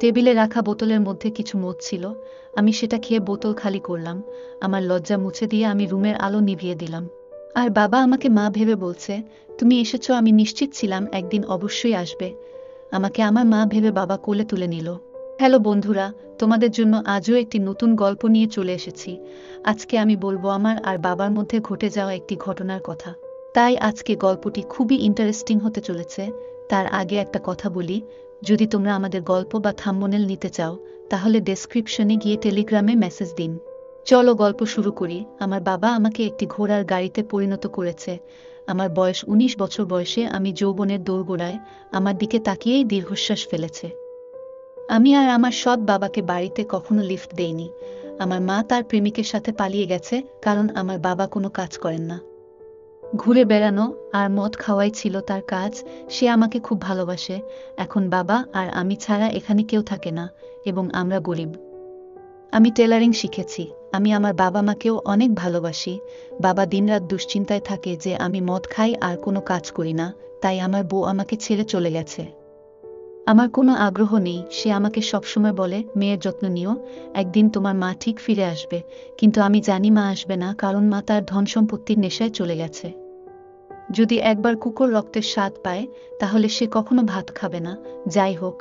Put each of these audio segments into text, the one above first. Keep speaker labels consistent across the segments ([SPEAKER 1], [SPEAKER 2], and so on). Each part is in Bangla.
[SPEAKER 1] টেবিলে রাখা বোতলের মধ্যে কিছু মদ ছিল। আমি সেটা খেয়ে বোতল খালি করলাম। আমার লজ্জা মুছে দিয়ে আমি রুমের আলো নিভিয়ে দিলাম। আর বাবা আমাকে মা ভেবে বলছে, তুমি এসেছো, আমি নিশ্চিত ছিলাম একদিন অবশ্যই আসবে। আমাকে আমার মা ভেবে বাবা কোলে তুলে নিল। হ্যালো বন্ধুরা, তোমাদের জন্য আজও একটি নতুন গল্প নিয়ে চলে এসেছি। আজকে আমি বলবো আমার আর বাবার মধ্যে ঘটে যাওয়া একটি ঘটনার কথা। তাই আজকে গল্পটি খুবই ইন্টারেস্টিং হতে চলেছে। তার আগে একটা কথা বলি, যদি তোমরা আমাদের গল্প বা থাম্বনেল নিতে চাও, তাহলে ডেসক্রিপশনে গিয়ে টেলিগ্রামে মেসেজ দিন। চলো গল্প শুরু করি। আমার বাবা আমাকে একটি ঘোড়ার গাড়িতে পরিণত করেছে। আমার বয়স ১৯ বছর বয়সে আমি যৌবনের দোরগোড়ায়। আমার দিকে তাকিয়েই দীর্ঘশ্বাস ফেলেছে। আমি আর আমার সৎ বাবাকে বাড়িতে কখনো লিফট দেইনি। আমার মা তার প্রেমিকের সাথে পালিয়ে গেছে, কারণ আমার বাবা কোনো কাজ করেন না। ঘুরে বেড়ানো আর মদ খাওয়াই ছিল তার কাজ। সে আমাকে খুব ভালোবাসে। এখন বাবা আর আমি ছাড়া এখানে কেউ থাকে না, এবং আমরা গরিব। আমি টেলারিং শিখেছি। আমি আমার বাবা মাকেও অনেক ভালোবাসি। বাবা দিনরাত দুশ্চিন্তায় থাকে যে আমি মদ খাই আর কোনো কাজ করি না, তাই আমার বউ আমাকে ছেড়ে চলে গেছে। আমার কোনো আগ্রহ নেই। সে আমাকে সবসময় বলে, মেয়ের যত্ন নিও, একদিন তোমার মা ঠিক ফিরে আসবে। কিন্তু আমি জানি মা আসবে না, কারণ মা তার ধন সম্পত্তির নেশায় চলে গেছে। যদি একবার কুকুর রক্তের স্বাদ পায়, তাহলে সে কখনো ভাত খাবে না। যাই হোক,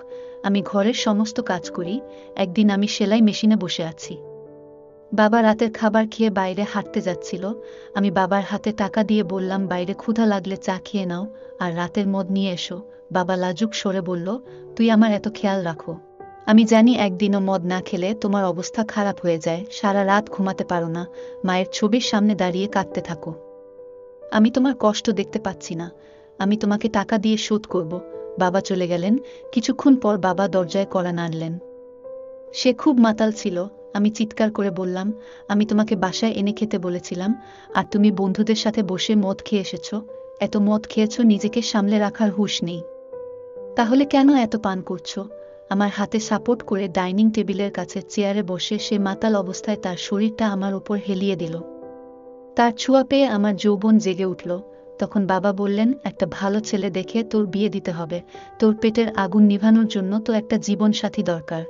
[SPEAKER 1] আমি ঘরের সমস্ত কাজ করি। একদিন আমি সেলাই মেশিনে বসে আছি। বাবা রাতের খাবার খেয়ে বাইরে হাঁটতে যাচ্ছিল। আমি বাবার হাতে টাকা দিয়ে বললাম, বাইরে ক্ষুধা লাগলে চা খেয়ে নাও, আর রাতের মদ নিয়ে এসো। বাবা লাজুক স্বরে বলল, তুই আমার এত খেয়াল রাখো। আমি জানি একদিনও মদ না খেলে তোমার অবস্থা খারাপ হয়ে যায়, সারা রাত ঘুমাতে পারো না, মায়ের ছবির সামনে দাঁড়িয়ে কাঁদতে থাকো। আমি তোমার কষ্ট দেখতে পাচ্ছি না। আমি তোমাকে টাকা দিয়ে শোধ করব। বাবা চলে গেলেন। কিছুক্ষণ পর বাবা দরজায় কড়া নাড়লেন। সে খুব মাতাল ছিল। আমি চিৎকার করে বললাম, আমি তোমাকে বাসায় এনে খেতে বলেছিলাম, আর তুমি বন্ধুদের সাথে বসে মদ খেয়ে এসেছ। এত মদ খেয়েছ, নিজেকে সামলে রাখার হুঁশ নেই। তাহলে কেন এত পান করছো? আমার হাতে সাপোর্ট করে ডাইনিং টেবিলের কাছে চেয়ারে বসে সে মাতাল অবস্থায় তার শরীরটা আমার উপর হেলিয়ে দিল। তার ছোঁয়া পেয়ে আমার যৌবন জেগে উঠল। তখন বাবা বললেন, একটা ভালো ছেলে দেখে তোর বিয়ে দিতে হবে। তোর পেটের আগুন নিভানোর জন্য তো একটা জীবন সাথী দরকার।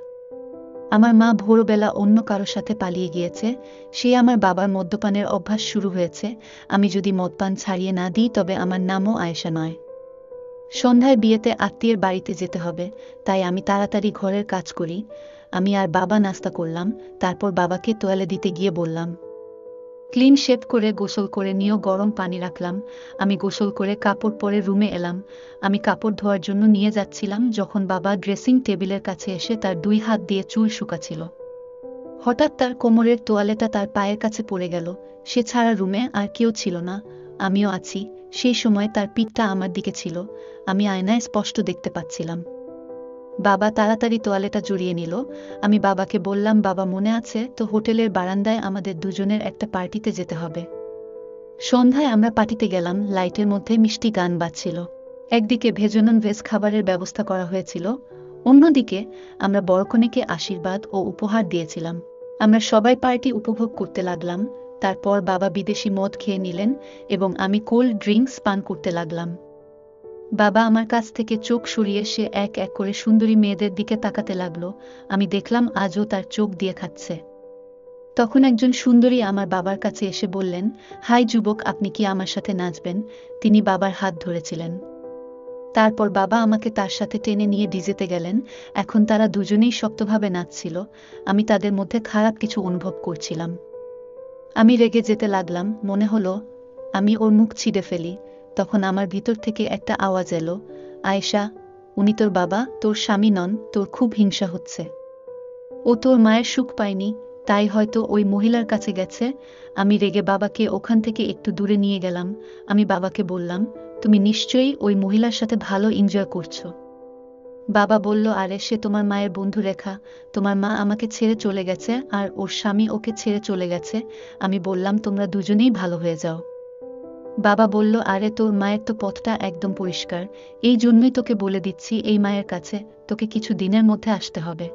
[SPEAKER 1] আমার মা ভোরবেলা অন্য কারো সাথে পালিয়ে গিয়েছে। সে আমার বাবার মদ্যপানের অভ্যাস শুরু হয়েছে। আমি যদি মদপান ছাড়িয়ে না দিই, তবে আমার নামও আয়েশা নয়। সন্ধ্যায় বিয়েতে আত্মীয়ের বাড়িতে যেতে হবে, তাই আমি তাড়াতাড়ি ঘরের কাজ করি। আমি আর বাবা নাস্তা করলাম। তারপর বাবাকে তোয়ালে দিতে গিয়ে বললাম, ক্লিন শেভ করে গোসল করে নিও। গরম পানি রাখলাম। আমি গোসল করে কাপড় পরে রুমে এলাম। আমি কাপড় ধোয়ার জন্য নিয়ে যাচ্ছিলাম, যখন বাবা ড্রেসিং টেবিলের কাছে এসে তার 2 হাত দিয়ে চুল শুকাচ্ছিল। হঠাৎ তার কোমরের তোয়ালেটা তার পায়ের কাছে পড়ে গেল। সে ছাড়া রুমে আর কেউ ছিল না। আমিও আছি। সেই সময় তার পিঠটা আমার দিকে ছিল। আমি আয়নায় স্পষ্ট দেখতে পাচ্ছিলাম। বাবা তাড়াতাড়ি তোয়ালেটা জড়িয়ে নিল। আমি বাবাকে বললাম, বাবা মনে আছে তো, হোটেলের বারান্দায় আমাদের দুজনের একটা পার্টিতে যেতে হবে। সন্ধ্যায় আমরা পার্টিতে গেলাম। লাইটের মধ্যে মিষ্টি গান বাজছিল। একদিকে ভেজনন ভেজ খাবারের ব্যবস্থা করা হয়েছিল, অন্যদিকে আমরা বরকনেকে আশীর্বাদ ও উপহার দিয়েছিলাম। আমরা সবাই পার্টি উপভোগ করতে লাগলাম। তারপর বাবা বিদেশি মদ খেয়ে নিলেন, এবং আমি কোল্ড ড্রিঙ্কস পান করতে লাগলাম। বাবা আমার কাছ থেকে চোখ সরিয়ে সে এক এক করে সুন্দরী মেয়েদের দিকে তাকাতে লাগলো। আমি দেখলাম আজও তার চোখ দিয়ে খাচ্ছে। তখন একজন সুন্দরী আমার বাবার কাছে এসে বললেন, হাই যুবক, আপনি কি আমার সাথে নাচবেন? তিনি বাবার হাত ধরেছিলেন। তারপর বাবা আমাকে তার সাথে টেনে নিয়ে ডিজেতে গেলেন। এখন তারা দুজনেই শক্তভাবে নাচছিল। আমি তাদের মধ্যে খারাপ কিছু অনুভব করছিলাম। আমি রেগে যেতে লাগলাম। মনে হলো আমি ওর মুখ ছিঁড়ে ফেলি। তখন আমার ভিতর থেকে একটা আওয়াজ এলো, আয়েশা, উনি তোর বাবা, তোর স্বামী নন। তোর খুব হিংসা হচ্ছে। ও তোর মায়ের সুখ পায়নি, তাই হয়তো ওই মহিলার কাছে গেছে। আমি রেগে বাবাকে ওখান থেকে একটু দূরে নিয়ে গেলাম। আমি বাবাকে বললাম, তুমি নিশ্চয়ই ওই মহিলার সাথে ভালো এনজয় করছো। বাবা বলল, আরে সে তোমার মায়ের বন্ধু রেখা। তোমার মা আমাকে ছেড়ে চলে গেছে, আর ওর স্বামী ওকে ছেড়ে চলে গেছে। আমি বললাম, তোমরা দুজনেই ভালো হয়ে যাও। বাবা বলল, আরে তোর মায়ের তো পথটা একদম পরিষ্কার। এই জন্যই তোকে বলে দিচ্ছি, এই মায়ের কাছে তোকে কিছু দিনের মধ্যে আসতে হবে।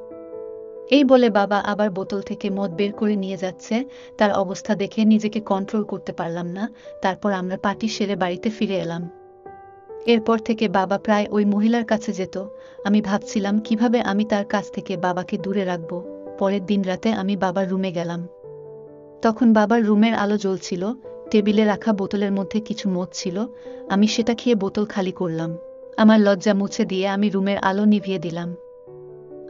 [SPEAKER 1] এই বলে বাবা আবার বোতল থেকে মদ বের করে নিয়ে যাচ্ছে। তার অবস্থা দেখে নিজেকে কন্ট্রোল করতে পারলাম না। তারপর আমরা পার্টি সেরে বাড়িতে ফিরে এলাম। এরপর থেকে বাবা প্রায় ওই মহিলার কাছে যেত। আমি ভাবছিলাম কিভাবে আমি তার কাছ থেকে বাবাকে দূরে রাখব। পরের দিন রাতে আমি বাবার রুমে গেলাম। তখন বাবার রুমের আলো জ্বলছিল, টেবিলে রাখা বোতলের মধ্যে কিছু মদ ছিল। আমি সেটা খেয়ে বোতল খালি করলাম। আমার লজ্জা মুছে দিয়ে আমি রুমের আলো নিভিয়ে দিলাম।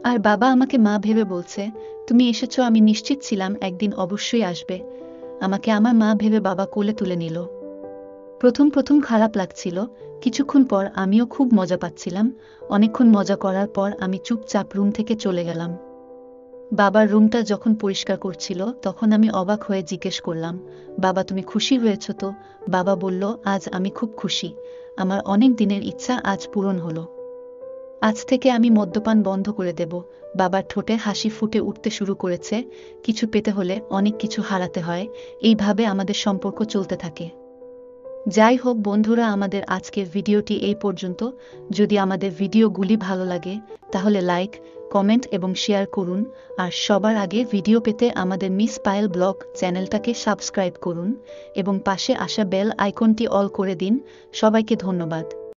[SPEAKER 1] আর বাবা আমাকে মা ভেবে বলছে, তুমি এসেছো, আমি নিশ্চিত ছিলাম একদিন অবশ্যই আসবে। আমাকে আমার মা ভেবে বাবা কোলে তুলে নিল। প্রথম প্রথম খারাপ লাগছিল, কিছুক্ষণ পর আমিও খুব মজা পাচ্ছিলাম। অনেকক্ষণ মজা করার পর আমি চুপচাপ রুম থেকে চলে গেলাম। বাবার রুমটা যখন পরিষ্কার করছিল তখন আমি অবাক হয়ে জিজ্ঞেস করলাম, বাবা তুমি খুশি হয়েছ তো? বাবা বলল, আজ আমি খুব খুশি। আমার অনেক দিনের ইচ্ছা আজ পূরণ হলো। আজ থেকে আমি মদ্যপান বন্ধ করে দেব। বাবার ঠোঁটে হাসি ফুটে উঠতে শুরু করেছে। কিছু পেতে হলে অনেক কিছু হারাতে হয়, এইভাবে আমাদের সম্পর্ক চলতে থাকে। যাই হোক বন্ধুরা, আমাদের আজকের ভিডিওটি এই পর্যন্ত। যদি আমাদের ভিডিওগুলি ভালো লাগে তাহলে লাইক, কমেন্ট এবং শেয়ার করুন। আর সবার আগে ভিডিও পেতে আমাদের মিস পায়েল ব্লগ চ্যানেলটাকে সাবস্ক্রাইব করুন এবং পাশে আসা বেল আইকনটি অল করে দিন। সবাইকে ধন্যবাদ।